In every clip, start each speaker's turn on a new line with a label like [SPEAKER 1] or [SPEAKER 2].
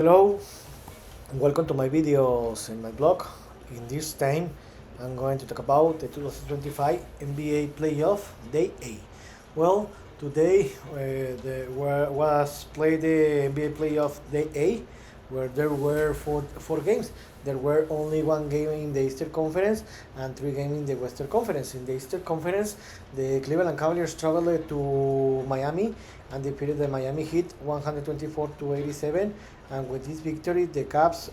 [SPEAKER 1] Hello, and welcome to my videos in my blog. In this time, I'm going to talk about the 2025 NBA Playoff Day A. Well, today was played the NBA Playoff Day A, where there were four games. There were only one game in the Eastern Conference and three games in the Western Conference. In the Eastern Conference, the Cleveland Cavaliers traveled to Miami and defeated the Miami Heat 124 to 87. And with this victory, the Cavs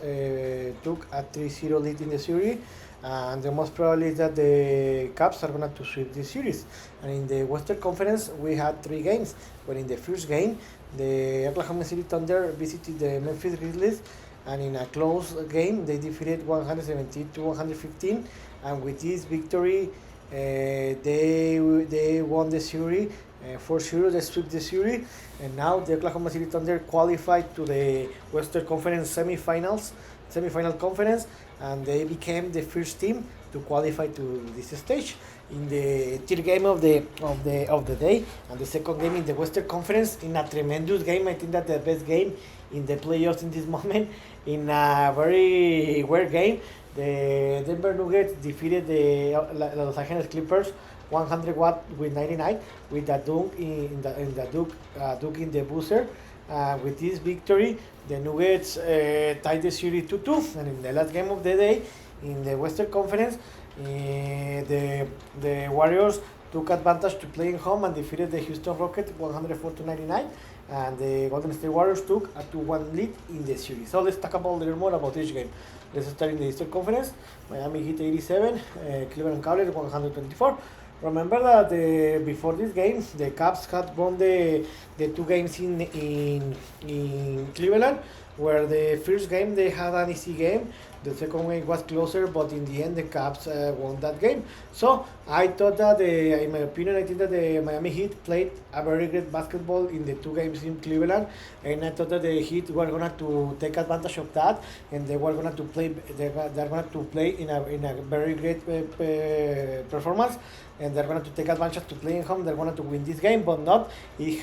[SPEAKER 1] took a 3-0 lead in the series. And the most probably is that the Cavs are going to sweep this series. And in the Western Conference, we had three games. But in the first game, the Oklahoma City Thunder visited the Memphis Grizzlies, and in a close game, they defeated 117 to 115. And with this victory, they won the series. For sure, they swept the series, and now the Oklahoma City Thunder qualified to the Western Conference semifinal conference, and they became the first team to qualify to this stage. In the third game of the day, and the second game in the Western Conference, in a tremendous game. I think that the best game in the playoffs in this moment, in a very weird game. The Denver Nuggets defeated the Los Angeles Clippers 100 watt with 99 with a dunk in the dunk in the buzzer. With this victory, the Nuggets tied the series 2-2, and in the last game of the day in the Western Conference, the Warriors took advantage to play in home and defeated the Houston Rockets 104 to 99, and the Golden State Warriors took a 2-1 lead in the series. So let's talk about a little more about each game. Let's start in the Eastern Conference. Miami Heat 87, Cleveland Cavaliers 124. Remember that before this game, the Cavs had won the two games in Cleveland, where the first game they had an easy game. The second game was closer, but in the end the Cavs won that game. So I thought that, in my opinion, I think that the Miami Heat played a very great basketball in the two games in Cleveland, and I thought that the Heat were going to take advantage of that, and they were going to play. They're going to play in a very great performance, and they're going to take advantage to play in home. They're going to win this game, but not. It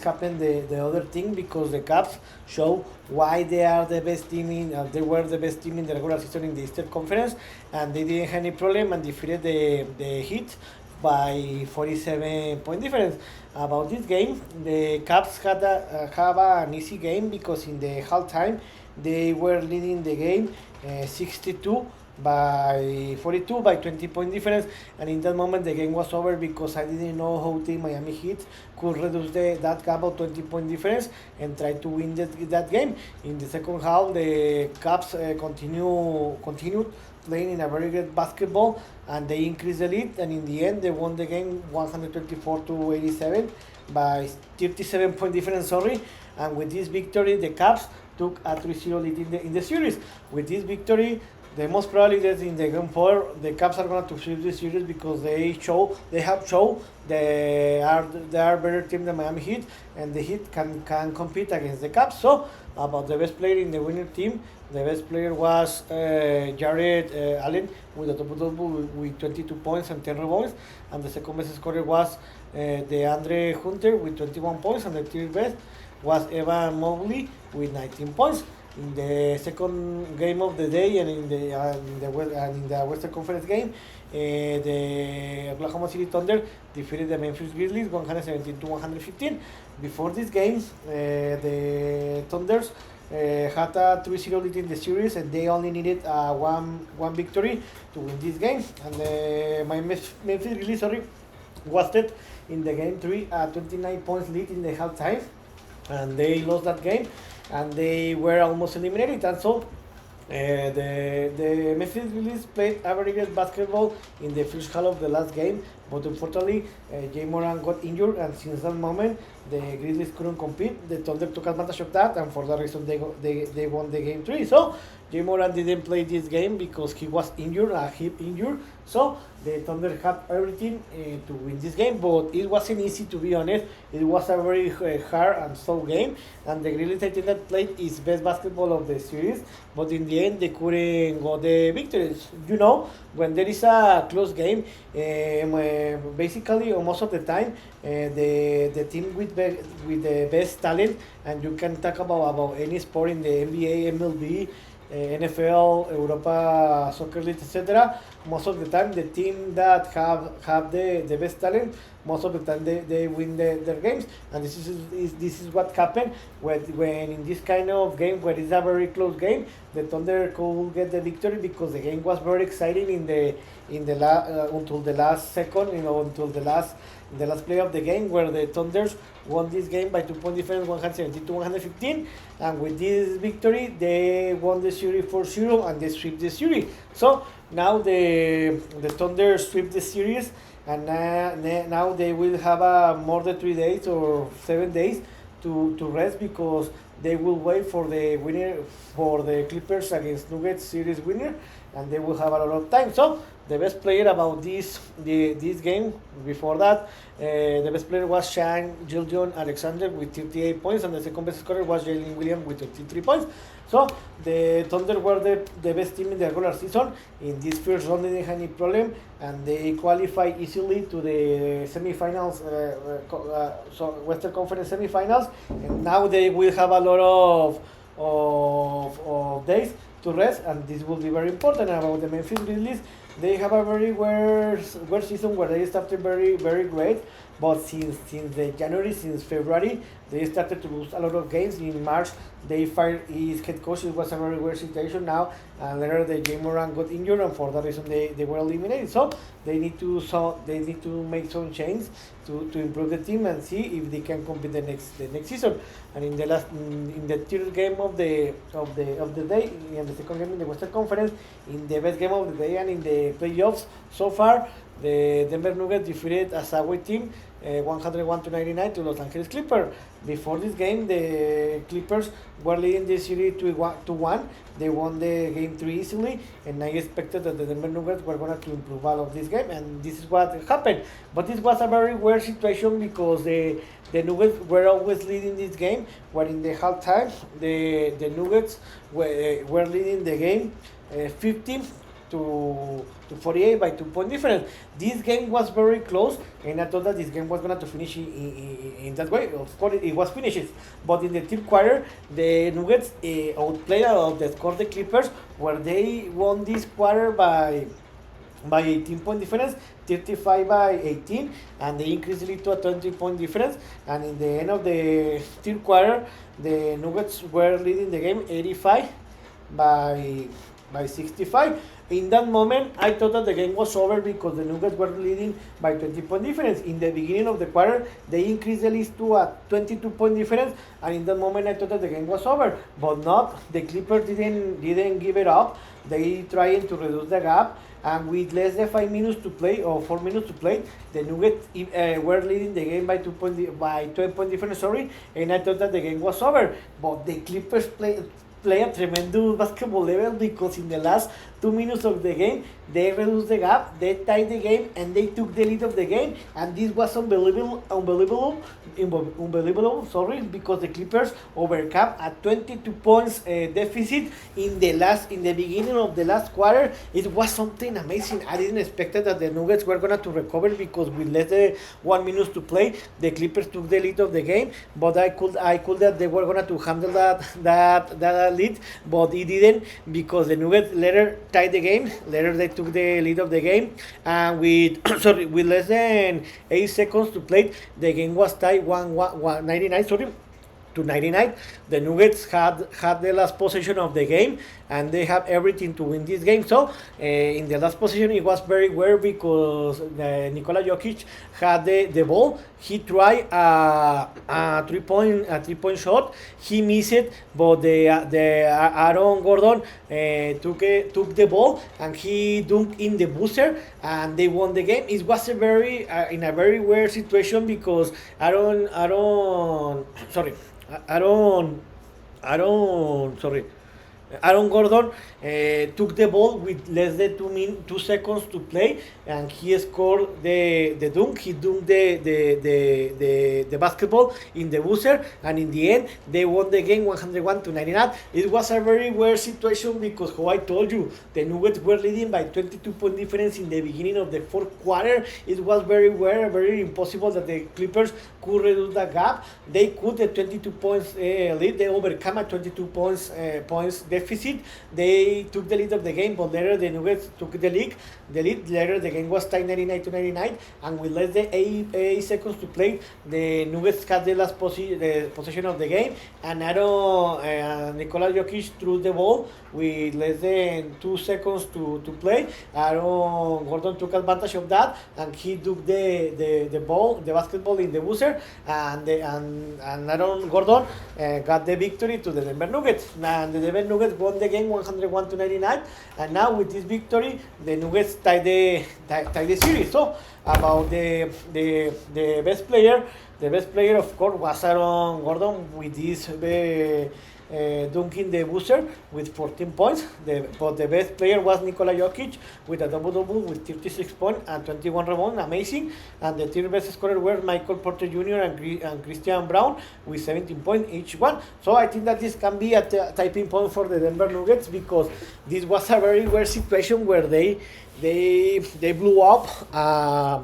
[SPEAKER 1] happened the other thing, because the Cavs show why they are the best team they were the best team in the regular season in the Eastern Conference, and they didn't have any problem and defeated the Heat by 47 point difference. About this game, the Cavs have an easy game, because in the halftime they were leading the game 62 by 42 by 20 point difference, and in that moment the game was over, because I didn't know how the Miami Heat could reduce that gap of 20 point difference and try to win that game. In the second half, the Cavs continued playing in a very good basketball, and they increased the lead, and in the end they won the game 124 to 87 by 37 point difference, sorry. And with this victory, the Cavs took a 3-0 lead in the series. With this victory, the most probably that in the game 4, the Cavs are going to sweep the series, because they have shown they are better team than Miami Heat, and the Heat can compete against the Cavs. So about the best player in the winning team, the best player was Jared Allen with a double with 22 points and 10 rebounds, and the second best scorer was DeAndre Hunter with 21 points, and the third best was Evan Mobley with 19 points. In the second game of the day, and in the Western Conference game, the Oklahoma City Thunder defeated the Memphis Grizzlies 117 to 115. Before this game, the Thunders had a 3-0 lead in the series, and they only needed one victory to win this game. And my Memphis Grizzlies, was that in the game 3 a 29 points lead in the halftime, and they lost that game, and they were almost eliminated. And so the Memphis Grizzlies played a very good basketball in the first half of the last game, but unfortunately Jay Moran got injured, and since that moment the Grizzlies couldn't compete. The Thunder took advantage of that, and for that reason they won the game 3. So Jay Moran didn't play this game because he was injured, a hip injury. So the Thunder had everything to win this game, but it wasn't easy, to be honest. It was a very hard and slow game, and the Grizzlies, I think, that played his best basketball of the series, but in the end they couldn't got the victories. When there is a close game, basically, most of the time, the team with the best talent, and you can talk about any sport in the NBA, MLB, NFL, Europa Soccer League, etc. Most of the time, the team that have the best talent, most of the time they win their games, and this is what happened when in this kind of game where it's a very close game, the Thunder could get the victory because the game was very exciting until the last second, until the last play of the game, where the Thunders won this game by 2 point difference, 117 to 115, and with this victory they won the series 4-0 and they sweep the series. So now the Thunder sweep the series, and now they will have more than 3 days or 7 days to rest, because they will wait for the winner, for the Clippers against Nuggets series winner, and they will have a lot of time. So the best player about this game before that, the best player was Shane Gilgeous-Alexander with 38 points, and the second best scorer was Jalen Williams with 33 points. So the Thunder were the best team in the regular season. In this first round, they didn't have any problem, and they qualified easily to the semifinals, so Western Conference semifinals. And now they will have a lot of days to rest, and this will be very important. About the Memphis Grizzlies, they have a very worse season where they started very, very great, but since February, they started to lose a lot of games. In March, they fired his head coach. It was a very weird situation now, and later the Jay Moran got injured, and for that reason they were eliminated. So they need to make some changes to improve the team and see if they can compete the next season. And in the third game of the day, in the second game in the Western Conference, in the best game of the day and in the playoffs so far, the Denver Nuggets defeated a away team 101 to 99 to Los Angeles Clippers. Before this game, the Clippers were leading the series 2-1. They won the game 3 easily, and I expected that the Denver Nuggets were going to improve all of this game, and this is what happened. But this was a very weird situation because the Nuggets were always leading this game, where in the halftime, the Nuggets were leading the game 50 to 48 by 2 point difference. This game was very close, and I thought that this game was going to finish in that way. Of course, it was finished, but in the third quarter, the Nuggets outplayed outscored the Clippers, where they won this quarter by 18 point difference, 35 by 18, and they increased it to a 20 point difference. And in the end of the third quarter, the Nuggets were leading the game 85 by 65. In that moment, I thought that the game was over because the Nuggets were leading by 20 point difference. In the beginning of the quarter, they increased the lead to a 22 point difference, and in that moment, I thought that the game was over. But not, the Clippers didn't give it up. They tried to reduce the gap, and with less than 5 minutes to play or 4 minutes to play, the Nuggets were leading the game by 12 point difference. And I thought that the game was over. But the Clippers play a tremendous basketball level, because in the last 2 minutes of the game, they reduced the gap, they tied the game, and they took the lead of the game. And this was unbelievable, because the Clippers overcame a 22 points deficit in the beginning of the last quarter. It was something amazing. I didn't expect that the Nuggets were going to recover, because with less than 1 minute to play, the Clippers took the lead of the game. But I could that they were going to handle that lead, but it didn't, because the Nuggets later tied the game. Later they took the lead of the game, and with less than 8 seconds to play, the game was tied 99 to 99. The Nuggets had the last possession of the game, and they have everything to win this game. So in the last possession, it was very weird, because Nikola Jokic had the ball. He tried a 3-point shot. He missed it, but the Aaron Gordon took the ball, and he dunked in the buzzer, and they won the game. It was in a very weird situation, because Aaron Gordon took the ball with less than 2 seconds to play, and he scored the dunk. He dunked the basketball in the buzzer, and in the end, they won the game 101-99. It was a very weird situation because, how I told you, the Nuggets were leading by 22-point difference in the beginning of the fourth quarter. It was very weird, very impossible that the Clippers could reduce the gap. They could, the 22 points lead. They overcome a 22 points deficit. They took the lead of the game, but later the Nuggets took the lead. Later the game was tied 99-99, and with less than 8 seconds to play, the Nuggets had the last possession of the game, and Nikola Jokic threw the ball with less than 2 seconds to play. Aaron Gordon took advantage of that, and he took the basketball in the buzzer, and Aaron Gordon got the victory to the Denver Nuggets. And the Denver Nuggets won the game 101-99, and now with this victory, the Nuggets tied the series. So about the best player, of course, was Aaron Gordon with this dunking the buzzer with 14 points. But the best player was Nikola Jokic with a double-double with 36 points and 21 rebounds, amazing. And the third best scorer were Michael Porter Jr. and Christian Brown with 17 points each one. So I think that this can be a typing point for the Denver Nuggets, because this was a very weird situation where they blew up a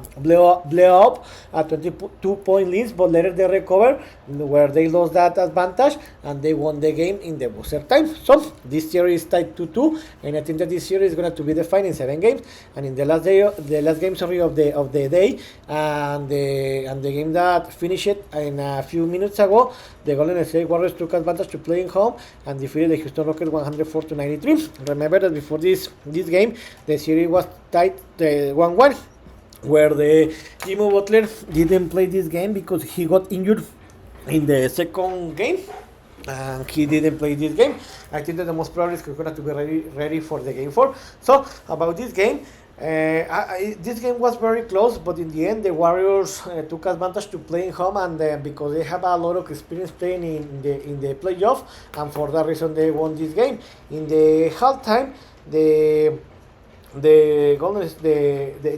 [SPEAKER 1] 22-point lead, but later they recovered, where they lost that advantage and they won the game in the buzzer time. So this series is tied 2-2, and I think that this series is going to be defined in 7 games. And in the last game of the day, and the game that finished in a few minutes ago, the Golden State Warriors took advantage to playing home and defeated the Houston Rockets 104-93. Remember that before this game, the series was tied 1-1, where the Jimmy Butler didn't play this game because he got injured in the second game, and he didn't play this game. I think that the most probably is going to be ready for the game 4. So about this game, this game was very close, but in the end the Warriors took advantage to playing home, and because they have a lot of experience playing in the playoff, and for that reason they won this game. In the halftime, the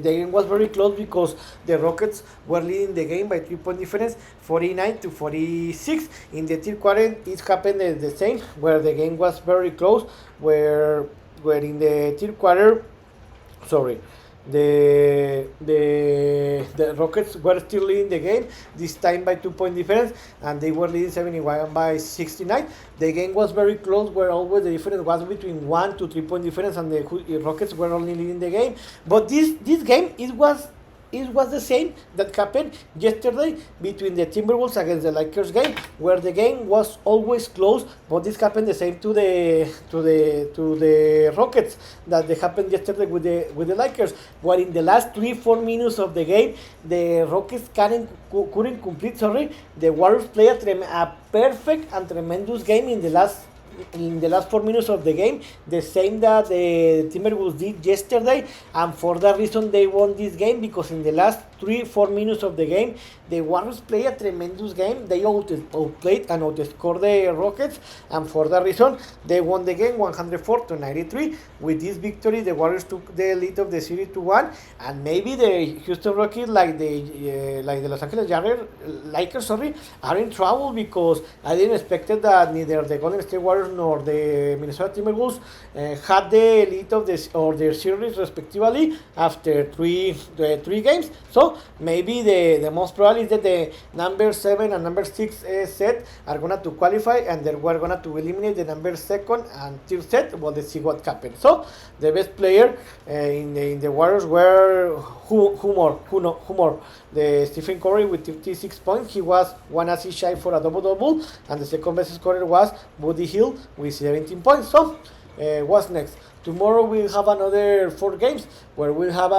[SPEAKER 1] game was very close because the Rockets were leading the game by 3-point difference, 49-46. In the third quarter, it happened the same, where the game was very close, where in the third quarter, the Rockets were still leading the game, this time by 2-point difference, and they were leading 71 by 69. The game was very close, where always the difference was between 1 to 3-point difference, and the Rockets were only leading the game. But this game, it was the same that happened yesterday between the Timberwolves against the Lakers game, where the game was always close, but this happened the same to the Rockets that they happened yesterday with the Lakers, where in the last 3-4 minutes of the game, the Rockets couldn't complete. The Warriors played a perfect and tremendous game in the last 4 minutes of the game, the same that the Timberwolves did yesterday, and for that reason they won this game, because in the last 3-4 minutes of the game, the Warriors played a tremendous game. They outplayed and outscored the Rockets, and for that reason they won the game 104-93. With this victory, the Warriors took the lead of the series to 1, and maybe the Houston Rockets, like the Los Angeles Lakers, are in trouble, because I didn't expect that neither the Golden State Warriors nor the Minnesota Timberwolves had the lead of their series respectively after three games. So maybe the most probably is that the number 7 and number 6 set are going to qualify, and they were going to eliminate the number 2nd and 3rd set. Well, let's see what happens. So the best player in the Warriors were who more? The Stephen Curry with 56 points. He was 1 assist shy for a double-double, and the second best scorer was Buddy Hield with 17 points. So what's next? Tomorrow we'll have another 4 games, where we'll have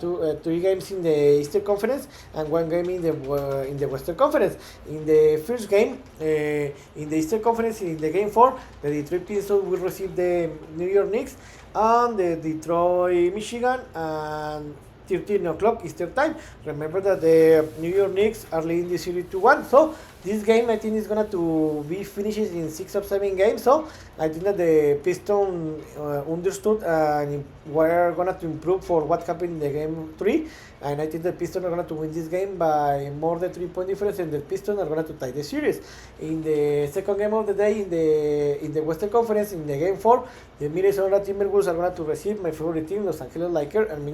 [SPEAKER 1] 3 games in the Eastern Conference and 1 game in the Western Conference. In the first game, in the Eastern Conference, in the game 4, the Detroit Pistons will receive the New York Knicks and the Detroit Michigan, and 13 o'clock Eastern time. Remember that the New York Knicks are leading the series 2-1, so This game I think is gonna to be finished in 6 or 7 games. So I think that the Pistons understood and were gonna to improve for what happened in the game 3. And I think the Pistons are gonna to win this game by more than 3 point difference, and the Pistons are gonna to tie the series. In the second game of the day in the Western Conference, in the game 4, the Minnesota Timberwolves are gonna to receive my favorite team, Los Angeles Lakers, and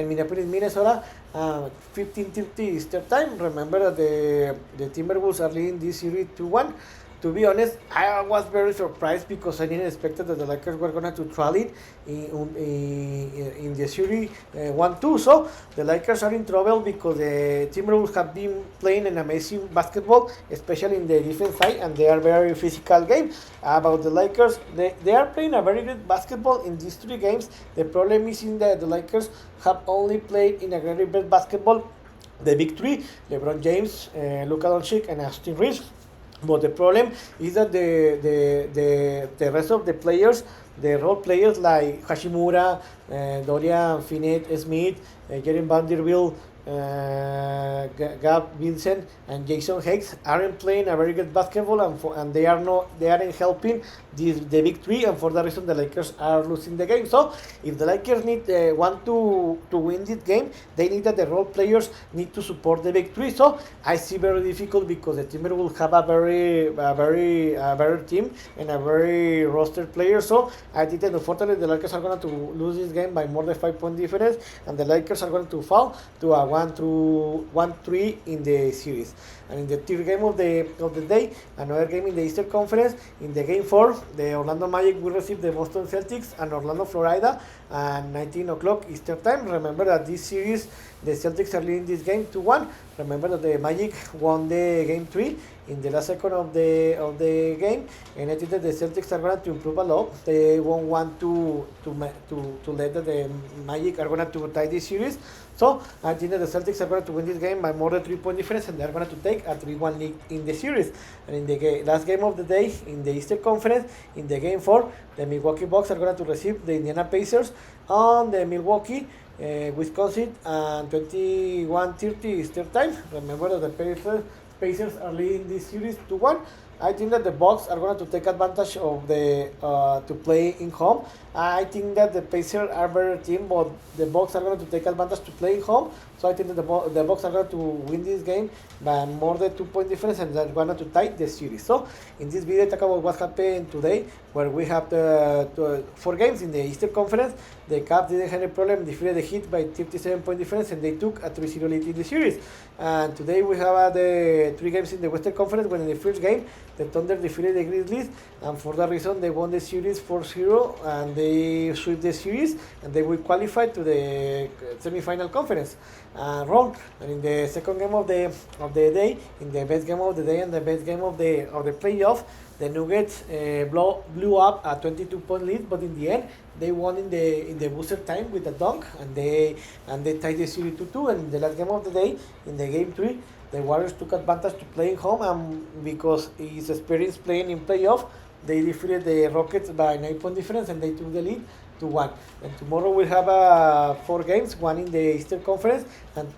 [SPEAKER 1] Minneapolis, Minnesota, 15:30 Eastern time. Remember that the Timberwolves are leading this series 2-1. To be honest, I was very surprised because I didn't expect that the Lakers were going to trail it in the series 1-2. So the Lakers are in trouble because the Timberwolves have been playing an amazing basketball, especially in the defense side, and they are very physical game. About the Lakers, they are playing a very good basketball in these 3 games. The problem is in that the Lakers have only played in a very good basketball the big 3, LeBron James, Luka Doncic, and Austin Reeves. But the problem is that the rest of the players, the role players like Hashimura, Dorian Finney-Smith, Jaren Vanderbilt, Gab Vincent, and Jason Hicks aren't playing a very good basketball, and they aren't helping the big 3, and for that reason the Lakers are losing the game. So if the Lakers want to win this game, they need that the role players need to support the big 3. So I see very difficult because the Timberwolves have a very team and a very rostered player. So I think that unfortunately the Lakers are going to lose this game by more than 5 point difference, and the Lakers are going to fall to a 1-3 in the series. And in the third game of the day, another game in the Eastern Conference, in the game 4, the Orlando Magic will receive the Boston Celtics and Orlando, Florida, at 19 o'clock Eastern time. Remember that this series, the Celtics are leading this game 2-1. Remember that the Magic won the game 3 in the last second of the game, and I think that the Celtics are going to improve a lot. They won't want to let the Magic are going to tie this series. So I think that the Celtics are going to win this game by more than 3 point difference, and they're going to take a 3-1 lead in the series. And in the last game of the day in the Eastern Conference, in the game 4, the Milwaukee Bucks are going to receive the Indiana Pacers on the Milwaukee, Wisconsin, and 21:30 Eastern time. Remember that the Pacers are leading this series 2-1. I think that the Bucks are going to take advantage of to play in home. I think that the Pacers are a better team, but the Bucks are going to take advantage to play in home. So I think that the Bucks are going to win this game by more than 2 point difference, and they're going to tie the series. So in this video, I talk about what happened today, where we have the 4 games in the Eastern Conference. The Cavs didn't have a problem, defeated the Heat by 37-point difference, and they took a 3-0 lead in the series. And today we have the 3 games in the Western Conference, when in the first game, the Thunder defeated the Grizzlies, and for that reason, they won the series 4-0, and they swept the series, and they will qualify to the semi-final conference round. And in the second game of the day, in the best game of the day and the best game of the playoff, the Nuggets blew up a 22-point lead, but in the end they won in the booster time with a dunk, and they tied the series 2-2. And in the last game of the day, in the game 3, the Warriors took advantage to playing home, and because his experience playing in playoff, they defeated the Rockets by 9-point difference, and they took the lead 2-1. And tomorrow we'll have 4 games, 1 in the Eastern Conference, and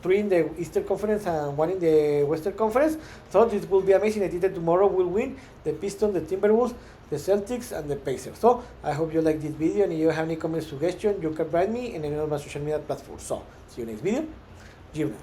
[SPEAKER 1] 3 in the Eastern Conference, and 1 in the Western Conference. So this will be amazing. I think that tomorrow we'll win the Pistons, the Timberwolves, the Celtics, and the Pacers. So I hope you like this video, and if you have any comment suggestion, you can write me in any of my social media platforms. So see you next video. Gym.